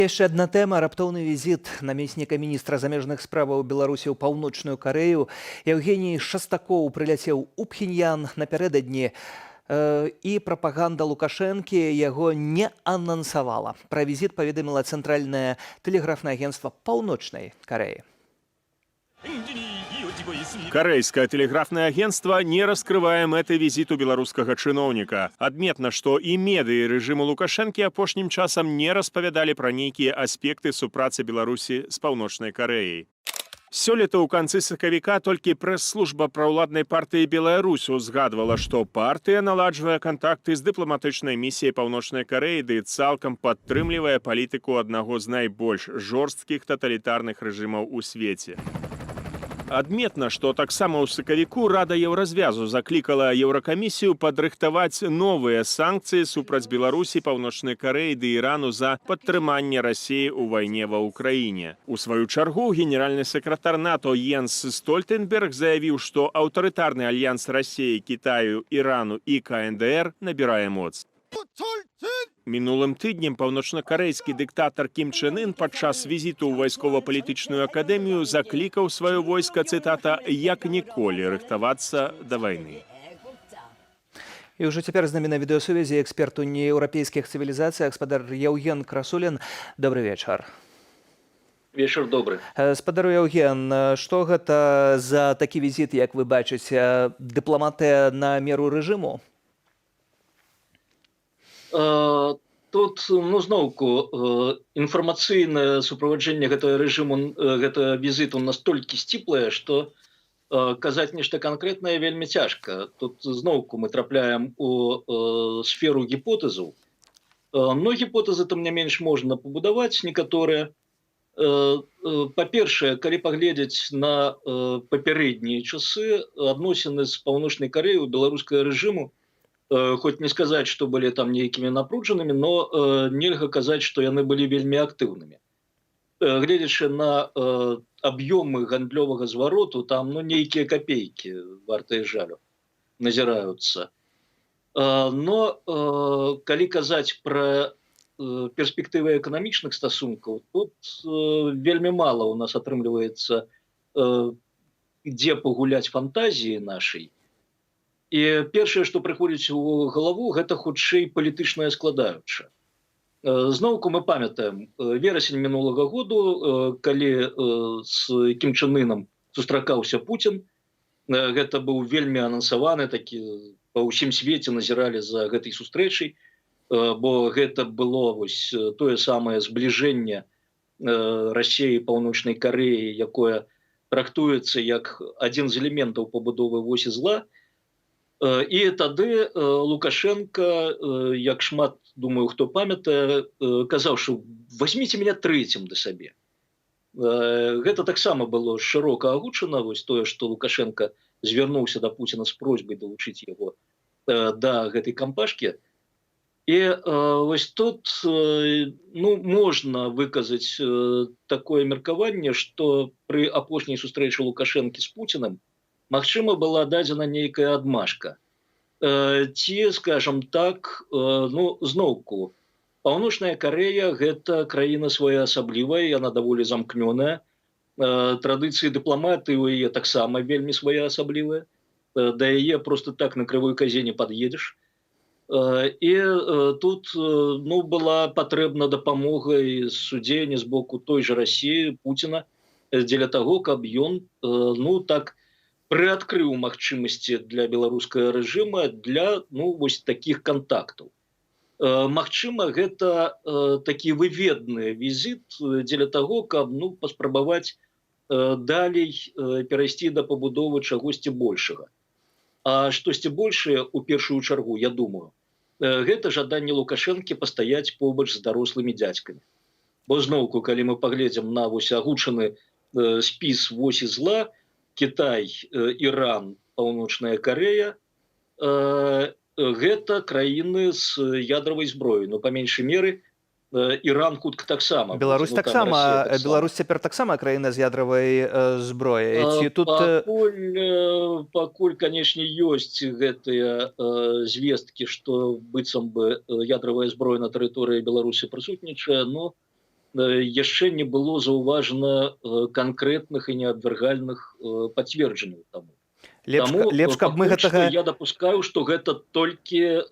Яшчэ адна тэма раптоўны візіт намесніка міністра замежных справаў Беларусі ў паўночную Карэю. Евгений Шастакоў прыляцеў у Пхеньян напярэдадні і прапаганда Лукашэнкі яго не анансавала. Пра візіт паведаміла цэнтральнае тэлеграфнае агенцтва паўночнай Карэі. Карэйскае тэлеграфнае агентства не раскрывае мэты візіту беларускага чыноўніка. Адметна, што і медыі рэжыму Лукашэнкі апошнім часам не распавядалі пра нейкія аспекты супрацы Беларусі з паўночнай Карэяй. Сёлета ў канцы сакавіка толькі прэс-служба праўладнай партыі Беларусь узгадвала, што партыя наладжвае кантакты з дыпламатычнай місіяй паўночнай Карэі ды цалкам падтрымлівае палітыку аднаго з найбольш жорсткіх таталітарных рэжымаў у свеце. Адметна, што таксама ў сакавіку Рада Еўразвязу заклікала Еўракамісію падрыхтаваць новыя санкцыі супраць Беларусі, Паўночнай Карэі ды Ірану за падтрыманне Расіі ў вайне ва ўкраіне. У сваю чаргу генеральны сакратар НАТО Йенс Стольтенберг заявіў, што аўтарытарны альянс Расіі, Кітаю, Ірану і КНДР набірае моц. Мінулым тыднем паўночнакарэйскі дыктатар Кім Чен Ын падчас візіту ў вайскова-палітычную акадэмію заклікаў сваё войска, цытата, «як ніколі рыхтавацца да вайны». І ўжо цяпер з намі на відэасувязі эксперт у нееўрапейскіх цывілізацыях спадар Яўген Красулін. Добры вечар. Вечар добры. Спадар Яўген, што гэта за такі візіт, як вы бачыце, дыпламатыя на меру рэжыму? Тут, зноўку, інфармацыйнае суправаджэнне гэтага рэжыму, гэтага візіту настолькі сціплае, што казаць нешта канкрэтнае вельмі цяжка. Тут зноўку мы трапляем у сферу гіпотэзаў. Но гіпотэзы, тым не менш, можна пабудаваць некаторыя. Па-першае, калі паглядзець на папярэднія часы, адносіны з Паўночнай Карэяй у беларускага рэжыму, хоць не сказаць, што былі там нейкімі напружанымі, но нельга казаць, што яны былі вельмі актыўнымі. Гледзячы на аб'ёмы гандлёвага звароту, там нейкія капейкі, вартыя жалю, назіраюцца. Но калі казаць пра перспектывы эканамічных стасункаў, тут вельмі мала у нас атрымліваецца дзе пагуляць фантазіі нашай. І першае, што прыходзіць у галаву, гэта хутчэй палітычная складаючая. Зноўку мы памятаем верасень мінулага году, калі з Кім Чен Ыном сустракаўся Пуцін. Гэта быў вельмі анансаваны, такі па ўсім свеце назіралі за гэтай сустрэчай, бо гэта было вось тое самае збліжэнне Расіі і Паўночнай Карэі, якое трактуецца як адзін з элементаў пабудовы восі зла. І тады Лукашенко, як шмат, думаю, хто памятае, казаў, што «возьмите меня трэцім да сабе». Гэта таксама было шырока агучана, вось тое, што Лукашенко звярнуўся да Пуціна з просьбай далучыць яго да гэтай кампашкі. І вось тут можна выказаць такое меркаванне, што пры апошняй сустрэчы Лукашэнкі з Пуцінам магчыма, была дадзена нейкая адмашка. Ці, скажам так, зноўку, Паўночная Карэя – гэта краіна своеасаблівая, яна даволі замкнёная. Традыцыі дыпламатыі ў яе таксама вельмі своеасаблівыя. Да яе проста так на крывой казе не пад'едзеш. І тут была патрэбна дапамога і судзення з боку той жа Расіі, Пуціна, дзеля таго, каб ён, так, прыадкрыў магчымасці для беларускага рэжыма для вось такіх кантактаў. Магчыма, гэта такі выведны візіт дзеля таго, каб паспрабаваць далей перайсці да пабудовы чагосьці большага. А штосьці большае, у першую чаргу, я думаю, гэта жаданне Лукашэнкі пастаяць побач з дарослымі дзядзькамі. Бо зноўку, калі мы паглядзім на вось агучаны спіс восі зла, Кітай, Іран, Паўночная Карэя – гэта краіны з ядравай зброяй. Па меншай меры, Іран хутка таксама. Беларусь таксама. Беларусь цяпер таксама краіна з ядравай зброяй. Пакуль, канешне, ёсць гэтыя звесткі, што быццам бы ядравая зброя на тэрыторыі Беларусі прысутнічае, но яшчэ не было заўважана канкрэтных і неабвяргальных пацверджанняў таму. Лепш, каб мы Пакуль што гэтага я дапускаю, што гэта толькі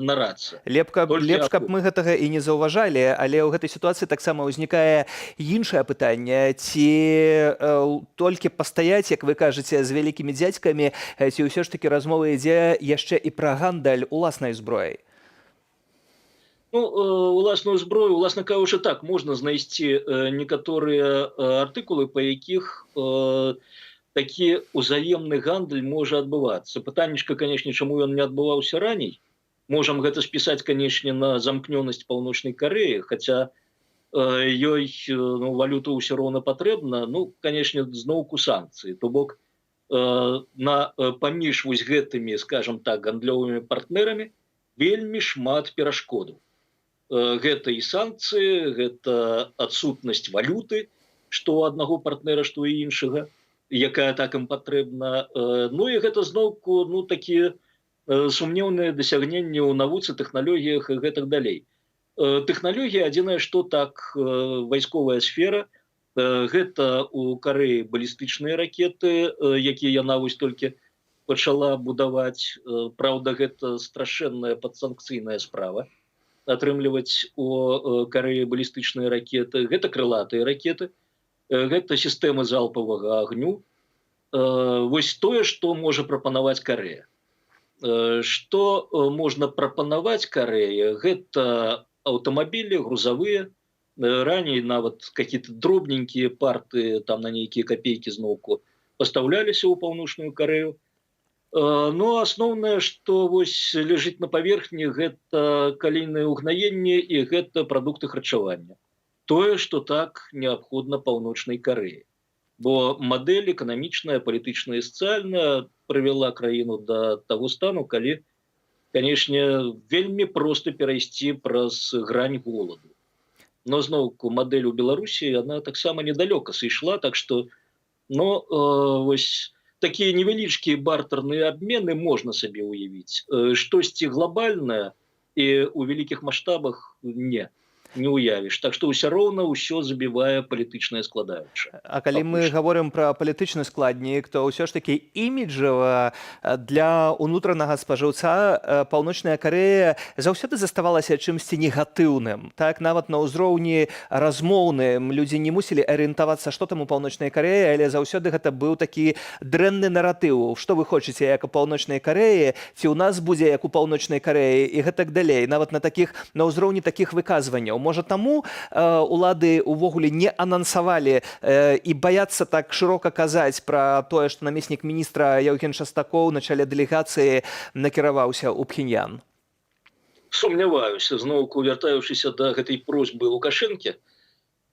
нарацыя. лепш, каб мы гэтага і не заўважалі, але ў гэтай сітуацыі таксама ўзнікае іншае пытанне, ці толькі пастаяць, як вы кажаце, з вялікімі дзядзькамі, ці ўсё ж такі размова ідзе яшчэ і пра гандаль уласнай зброяй. Ну, уласную зброю, уласна кажучы, так, можна знайсці некаторыя артыкулы, па якіх такі ўзаемны гандаль можа адбывацца. Пытаннечка, канешне, чаму ён не адбываўся раней. Можам гэта спісаць, канешне, на замкнёнасць Паўночнай Карэі, хаця ёй валюта ўсё роўна патрэбна, канешне, зноўку санкцыі. То бок паміж вось гэтымі, скажам так, гандлёвымі партнерамі вельмі шмат перашкодаў. Гэта і санкцыі, гэта адсутнасць валюты, што у аднаго партнера, што і іншага, якая так ім патрэбна. Ну і гэта зноўку такія сумнеўныя дасягненні ў навуцы, тэхналогіях і гэтак далей. Тэхналогія, адзінае, што так, вайсковая сфера, гэта у Карэі балістычныя ракеты, якія яна вось толькі пачала будаваць. Праўда, гэта страшэнная падсанкцыйная справа атрымліваць у Карэі балістычныя ракеты. Гэта крылатыя ракеты, гэта сістэмы залпавага агню. Вось тое, што можа прапанаваць Карэя. Што можна прапанаваць Карэі, гэта аўтамабілі, грузавыя, раней нават какие-то дробненькія парты, там на нейкія капейкі зноўку пастаўляліся ў Паўночную Карэю. Но асноўнае, што вось ляжыць на паверхні, гэта калійнае ўгнаенне і гэта прадукты харчавання. Тое, што так неабходна Паўночнай Карэі. Бо мадэль эканамічная, палітычная і сацыяльная прывяла краіну да таго стану, калі, канешне, вельмі проста перайсці праз грань голаду. Но зноўку мадэль у Беларусі, яна таксама недалёка сышла, так што вось такія невялічкія бартэрныя абмены можна сабе ўявіць. Штосьці глобальнае і ў вялікіх маштабах не уявіш. Так што ўсё роўна ўсё забівае палітычная складаючая. А калі мы гаворым пра палітычны складнік, то ўсё ж такі іміджава для ўнутранага спажыўца Паўночная Карэя заўсёды заставалася чымсьці негатыўным. Так, нават на ўзроўні размоўным людзі не мусілі арыентавацца, што там у Паўночнай Карэі, але заўсёды гэта быў такі дрэнны наратыў. Што вы хочаце, як у Паўночнай Карэі, ці ў нас будзе, як у Паўночнай Карэі, і гэтак далей. Нават на ўзроўні такіх выказванняў. Можа, таму улады ўвогуле не анансавалі і баяцца так шырока казаць пра тое, што намеснік міністра Яўген Шастакоў на чале дэлегацыі накіраваўся ў Пхеньян? Сумняваюся, зноўку вяртаючыся да гэтай просьбы Лукашэнкі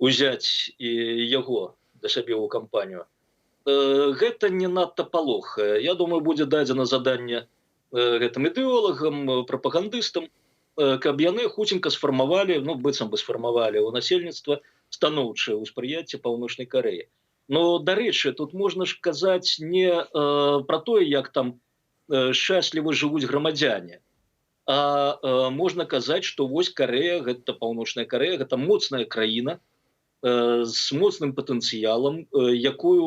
узяць і яго да сабе ў кампанію. Гэта не надта палохае. Я думаю, будзе дадзена заданне гэтым ідэолагам, прапагандыстам, каб яны хуценька сфармавалі, быццам бы сфармавалі ў насельніцтва станоўчае ўспрыяцце Паўночнай Карэі. Но, дарэчы, тут можна ж казаць не пра тое, як там шчасліва жывуць грамадзяне, а можна казаць, што вось Карэя, гэта Паўночная Карэя, гэта моцная краіна з моцным патэнцыялам, да якой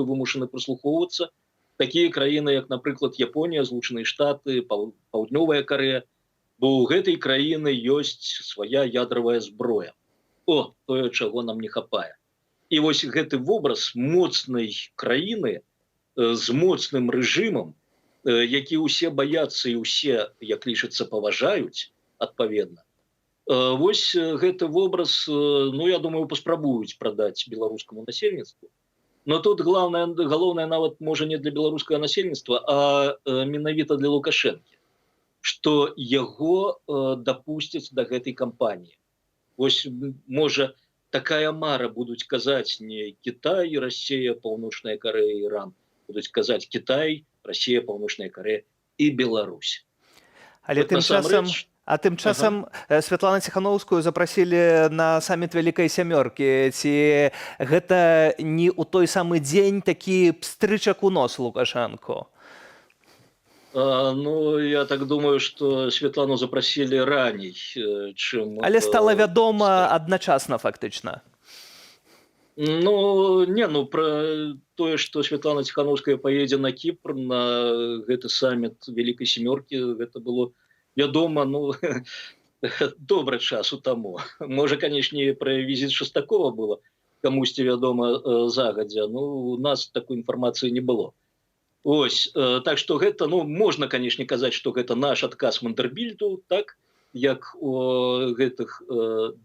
вымушаны прыслухоўвацца такія краіны, як, напрыклад, Японія, Злучаныя Штаты, Паўднёвая Карэя, бо ў гэтай краіны ёсць свая ядравая зброя. Тое, чаго нам не хапае. І вось гэты вобраз моцнай краіны з моцным рэжымам, які ўсе баяцца і ўсе, як лічыцца, паважаюць, адпаведна. Вось гэты вобраз, я думаю, паспрабуюць прадаць беларускаму насельніцтву. Но тут галоўнае нават можа не для беларускага насельніцтва, а менавіта для Лукашэнкі, што яго дапусцяць да гэтай кампаніі. Вось, можа, такая мара будуць казаць не Кітай, Расія, Паўночная Карэя, Іран. Будуць казаць Кітай, Расія, Паўночная Карэя і Беларусь. Але тым часам Святлану Ціхановскую запрасілі на саміт Вялікай Сямёркі. Ці гэта не ў той самы дзень такі пстрычак у нос Лукашэнку? Ну, я так думаю, что Светлану запросили раней, чем Але стала вядома стала. адначасна фактычна. Ну, не, ну, про тое, што Светлана Ціханаўская паедзе на Кіпр на гэты саміт Вялікай Сямёркі, гэта было вядома, ну, добра часу таму. Можа, канешне, пра візіт Шастакова было камусьці вядома загадзя, ну, у нас такой інфармацыі не было. Ось, так што гэта, ну, можна, канешне, казаць, што гэта наш адказ Мандэрбільту, так, як у гэтых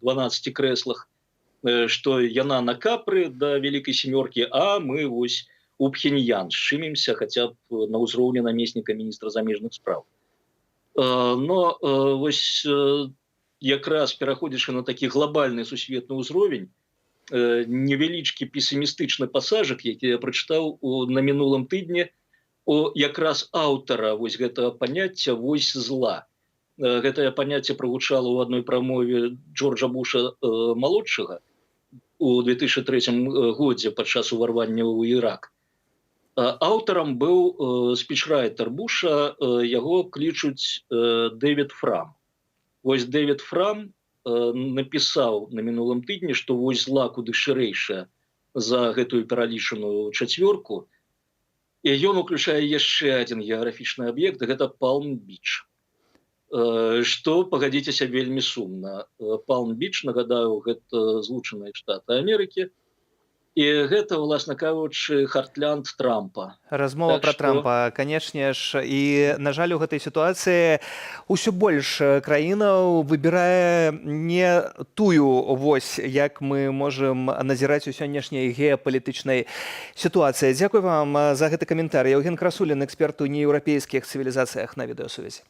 12 крэслах, што яна на Капры да Вялікай Сямёркі, а мы вось у Пхеньян шчымемся хаця б на ўзроўні намесніка міністра замежных спраў. Но вось якраз пераходзячы на такі глобальны сусветны ўзровень, невялічкі песімістычны пасажык, які я прачытаў на мінулым тыдні, якраз аўтара вось гэтага паняцця «вось зла». Гэтае паняцце прагучала ў адной прамове Джорджа Буша малодшага у 2003 годзе падчас уварвання ў Ірак. Аўтарам быў спічрайтер Буша, яго клічуць Дэвід Фрам. Вось Дэвід Фрам напісаў на мінулым тыдні, што вось зла куды шырэйшая за гэтую пералічаную чацвёрку, і ён уключае яшчэ адзін геаграфічны аб'ект, гэта Палм-Біч. Што, пагадзіцеся, вельмі сумна. Палм-Біч, нагадаю, гэта Злучаныя Штаты Амерыкі, і гэта, уласна кажучы, хартлянд Трампа. Размова Так пра што- Трампа, канешне ж, і, на жаль, у гэтай сітуацыі ўсё больш краінаў выбірае не тую вось, як мы можам назіраць у сённяшняй геапалітычнай сітуацыі. Дзякуй вам за гэты каментар. Яўген Красулін, эксперт у нееўрапейскіх цывілізацыях, на відэасувязі.